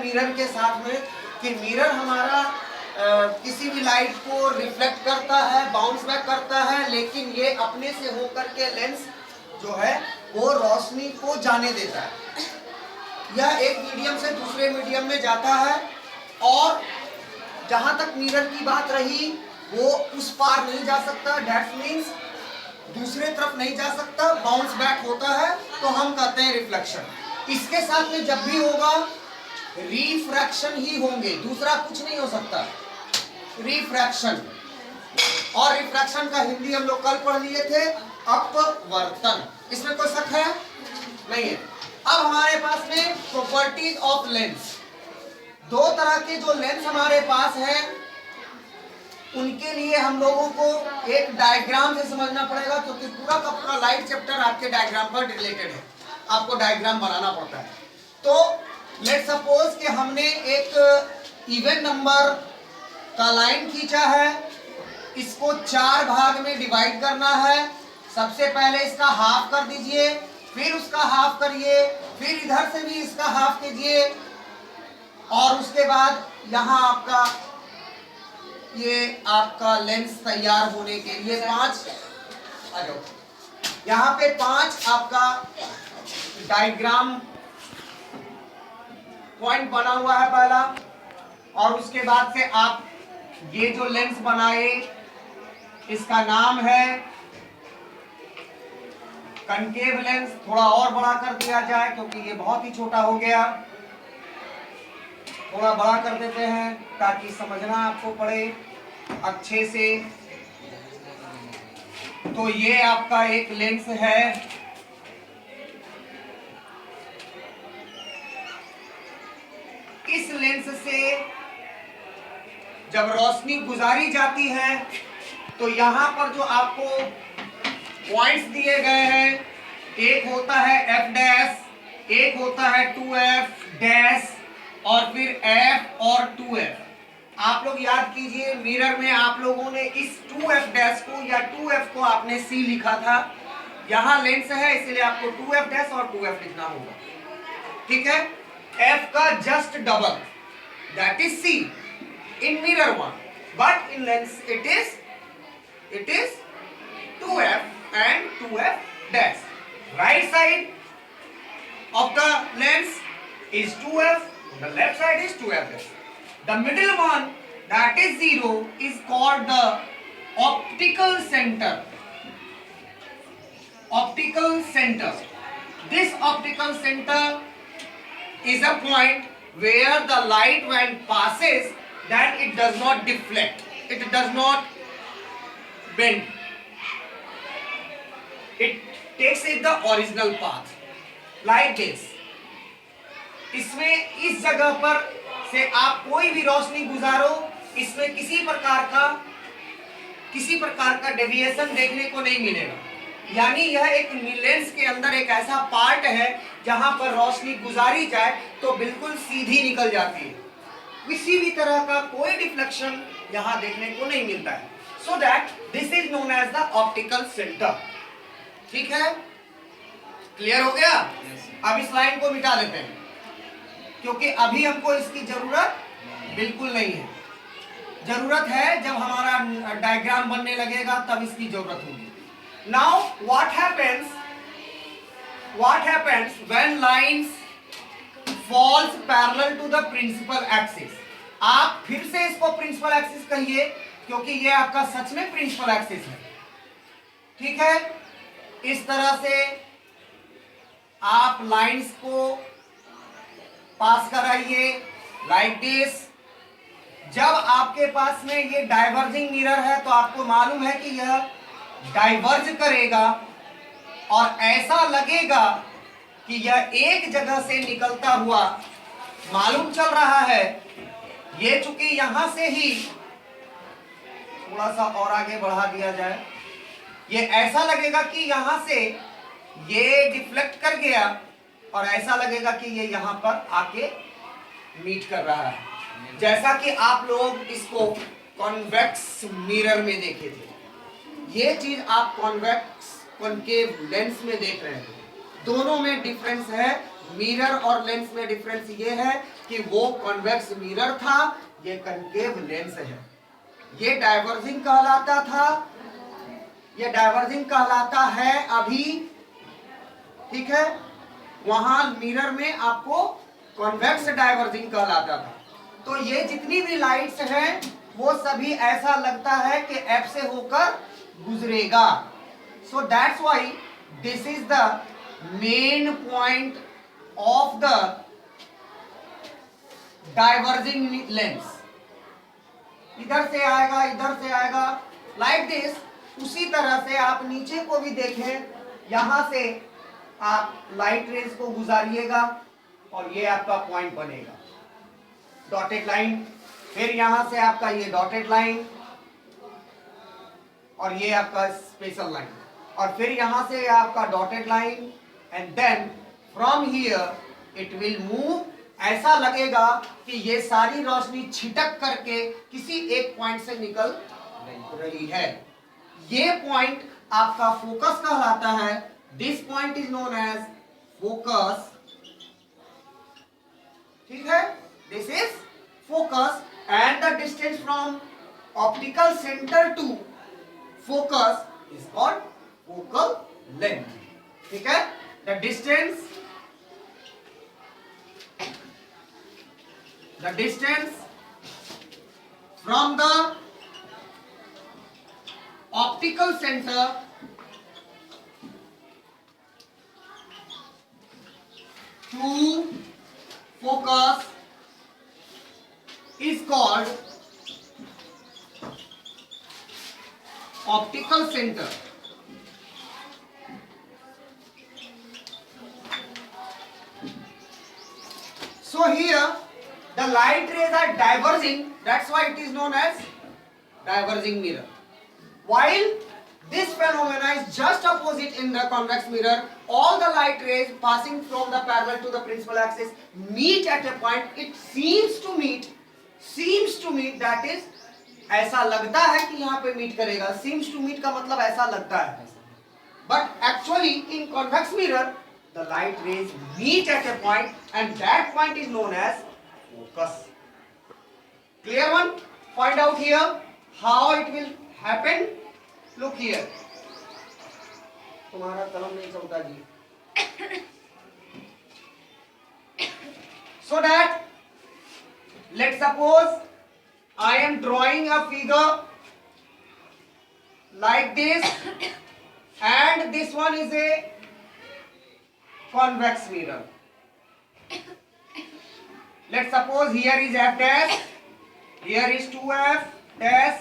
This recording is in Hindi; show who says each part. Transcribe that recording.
Speaker 1: है मिरर के साथ में कि मिरर हमारा किसी भी लाइट को रिफ्लेक्ट करता है, बाउंस बैक करता है, लेकिन ये अपने से होकर के लेंस जो है वो रोशनी को जाने देता है। यह एक मीडियम से दूसरे मीडियम में जाता है और जहां तक मिरर की बात रही वो उस पार नहीं जा सकता, दैट मीन्स दूसरे तरफ नहीं जा सकता, बाउंस बैक होता है, तो हम कहते हैं रिफ्लेक्शन। इसके साथ में जब भी होगा रिफ्रैक्शन ही होंगे, दूसरा कुछ नहीं हो सकता, रिफ्रैक्शन। और रिफ्रैक्शन का हिंदी हम लोग कल पढ़ लिए थे, अपवर्तन। इसमें कोई शक है? नहीं है। अब हमारे पास में प्रॉपर्टीज ऑफ लेंस, दो तरह के जो लेंस हमारे पास हैं उनके लिए हम लोगों को एक डायग्राम से समझना पड़ेगा, क्योंकि पूरा का पूरा लाइट चैप्टर आपके डायग्राम पर रिलेटेड है, आपको डायग्राम बनाना पड़ता है। तो लेट सपोज कि हमने एक इवन नंबर का लाइन खींचा है, इसको 4 भाग में डिवाइड करना है। सबसे पहले इसका हाफ कर दीजिए, फिर उसका हाफ करिए, फिर इधर से भी इसका हाफ कीजिए, और उसके बाद यहाँ आपका लेंस तैयार होने के लिए 5 आ जाओ, यहाँ पे 5 आपका डायग्राम पॉइंट बना हुआ है पहला, और उसके बाद से आप ये जो लेंस बनाए इसका नाम है कनकेव लेंस। थोड़ा और बड़ा कर दिया जाए क्योंकि ये बहुत ही छोटा हो गया, थोड़ा बड़ा कर देते हैं ताकि समझना आपको पड़े अच्छे से। तो ये आपका एक लेंस है, इस लेंस से जब रोशनी गुजारी जाती है तो यहां पर जो आपको पॉइंट्स दिए गए हैं, एक होता है f डैश, एक होता है 2f डैश, और फिर f और 2f। आप लोग याद कीजिए मिरर में आप लोगों ने इस 2f डैश को या 2f को आपने c लिखा था, यहां लेंस है इसलिए आपको 2f डैश और 2f लिखना होगा, ठीक है। f का just double, that is c in mirror one, but in lens it is 2f and 2f dash. Right side of the lens is 2f, the left side is 2f dash. The middle one, that is 0, is called the optical center. Optical center. This optical center is a point where the light when passes, then it does not deflect, it does not bend, it takes it the original path like this. इसमें इस जगह पर से आप कोई भी रोशनी गुजारो, इसमें किसी प्रकार का डेविएशन देखने को नहीं मिलेगा। यानी यह एक लेंस के अंदर एक ऐसा पार्ट है जहां पर रोशनी गुजारी जाए तो बिल्कुल सीधी निकल जाती है, किसी भी तरह का कोई डिफ्लेक्शन यहां देखने को नहीं मिलता है। So that this is known as the optical centre. ठीक है, क्लियर हो गया? अब इस लाइन को मिटा देते हैं क्योंकि अभी हमको इसकी जरूरत बिल्कुल नहीं है। जरूरत है जब हमारा डायग्राम बनने लगेगा तब इसकी जरूरत होगी। Now what happens when lines falls parallel to the principal axis. आप फिर से इसको प्रिंसिपल एक्सिस कहिए क्योंकि ये आपका सच में प्रिंसिपल एक्सिस है। ठीक है, इस तरह से आप लाइंस को पास कराइए लाइक दिस। जब आपके पास में ये डाइवर्जिंग मिरर है तो आपको मालूम है कि यह डाइवर्ज करेगा और ऐसा लगेगा कि यह एक जगह से निकलता हुआ मालूम चल रहा है। ये चूंकि यहां से ही थोड़ा सा और आगे बढ़ा दिया जाए, ये ऐसा लगेगा कि यहां से ये डिफ्लेक्ट कर गया और ऐसा लगेगा कि ये यहां पर आके मीट कर रहा है। जैसा कि आप लोग इसको कॉन्वेक्स मिरर में देखे थे, ये चीज आप कॉन्वेक्स कॉनकेव लेंस में देख रहे थे। दोनों में डिफरेंस है, मिरर और लेंस में डिफरेंस ये है कि वो कॉन्वेक्स मिरर था, ये कनकेव लेंस है। ये डाइवर्जिंग कहलाता था, ये डाइवर्जिंग कहलाता है अभी, ठीक है। वहां मिरर में आपको कॉन्वेक्स डाइवर्जिंग कहलाता था। तो ये जितनी भी लाइट्स हैं वो सभी ऐसा लगता है कि एफ से होकर गुजरेगा। So that's why this is the main point of the diverging lens. इधर से आएगा, इधर से आएगा, लाइक दिस। उसी तरह से आप नीचे को भी देखें, यहां से आप लाइट रेज को गुजारिएगा और ये आपका पॉइंट बनेगा, डॉटेड लाइन। फिर यहां से आपका ये डॉटेड लाइन और ये आपका स्पेशल लाइन, और फिर यहां से आपका dotted line, and then from here it will move. ऐसा लगेगा कि ये सारी रोशनी छिटक करके किसी एक पॉइंट से निकल रही है। ये पॉइंट आपका फोकस कहलाता है। This point is known as focus, ठीक है। This is focus and the distance from optical centre to focus is called focal length, ठीक है। The distance from the optical center to focus is called optical center. So here the light rays are diverging, that's why it is known as diverging mirror. While this phenomena is just opposite in the convex mirror, all the light rays passing from the parallel to the principal axis meet at a point. It seems to meet, that is, ऐसा लगता है कि यहाँ पे मीट करेगा। seems to meet का मतलब ऐसा लगता है, but actually in convex mirror the light rays meet at a point, and that point is known as focus. Clear one? Find out here how it will happen. Look here. तुम्हारा कलम नहीं चलता जी। So that, let's suppose I am drawing a figure like this, and this one is a convex mirror. Let's suppose here is f dash, here is 2f dash,